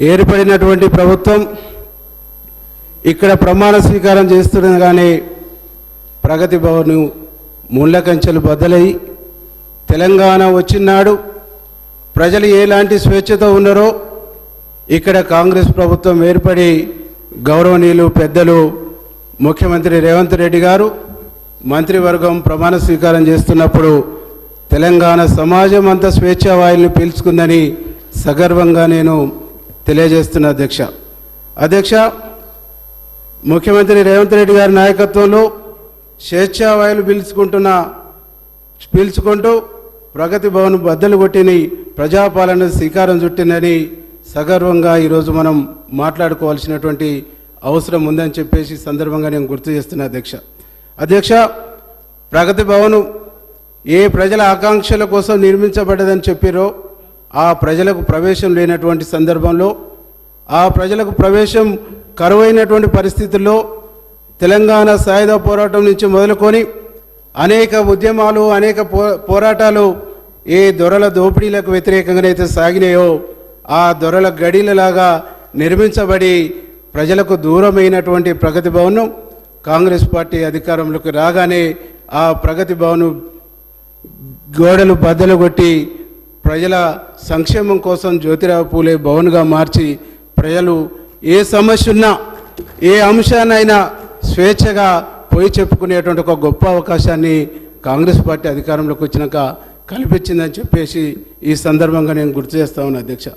ఏర్పడినటువంటి ప్రభుత్వం ఇక్కడ ప్రమాణ స్వీకారం చేస్తుండగానే ప్రగతి భవన్ ముళ్ళ కంచెలు బద్దలై తెలంగాణ వచ్చినాడు ప్రజలు ఎలాంటి స్వేచ్ఛతో ఉన్నారో ఇక్కడ కాంగ్రెస్ ప్రభుత్వం ఏర్పడి గౌరవనీయులు పెద్దలు ముఖ్యమంత్రి రేవంత్ రెడ్డి గారు మంత్రివర్గం ప్రమాణ స్వీకారం చేస్తున్నప్పుడు తెలంగాణ సమాజం అంతా స్వేచ్ఛా వాయుల్ని పీల్చుకుందని సగర్వంగా నేను తెలియజేస్తున్నా అధ్యక్ష ముఖ్యమంత్రి రేవంత్ రెడ్డి గారి నాయకత్వంలో స్వేచ్ఛా వాయులు పీల్చుకుంటూ ప్రగతి భవన్ బద్దలు కొట్టిని ప్రజాపాలన శ్రీకారం చుట్టిందని సగర్వంగా ఈరోజు మనం మాట్లాడుకోవాల్సినటువంటి అవసరం ఉందని చెప్పేసి సందర్భంగా నేను గుర్తు చేస్తున్నా అధ్యక్ష ప్రగతి భవన్ ఏ ప్రజల ఆకాంక్షల కోసం నిర్మించబడ్డదని చెప్పారో ఆ ప్రజలకు ప్రవేశం లేనటువంటి సందర్భంలో ఆ ప్రజలకు ప్రవేశం కరువైనటువంటి పరిస్థితుల్లో తెలంగాణ సాయుధ పోరాటం నుంచి మొదలుకొని అనేక ఉద్యమాలు అనేక పోరాటాలు ఏ దొరల దోపిడీలకు వ్యతిరేకంగానైతే సాగినాయో ఆ దొరల గడిలలాగా నిర్మించబడి ప్రజలకు దూరమైనటువంటి ప్రగతి భవన్ కాంగ్రెస్ పార్టీ అధికారంలోకి రాగానే ఆ ప్రగతి భవన్ గోడలు బద్దలు కొట్టి ప్రజల సంక్షేమం కోసం జ్యోతిరావు పూలే భవన్గా మార్చి ప్రజలు ఏ సమస్య ఉన్నా ఏ అంశాన్నైనా స్వేచ్ఛగా పోయి చెప్పుకునేటువంటి ఒక గొప్ప అవకాశాన్ని కాంగ్రెస్ పార్టీ అధికారంలోకి వచ్చినాక కల్పించిందని చెప్పేసి ఈ సందర్భంగా నేను గుర్తు చేస్తా ఉన్నా అధ్యక్ష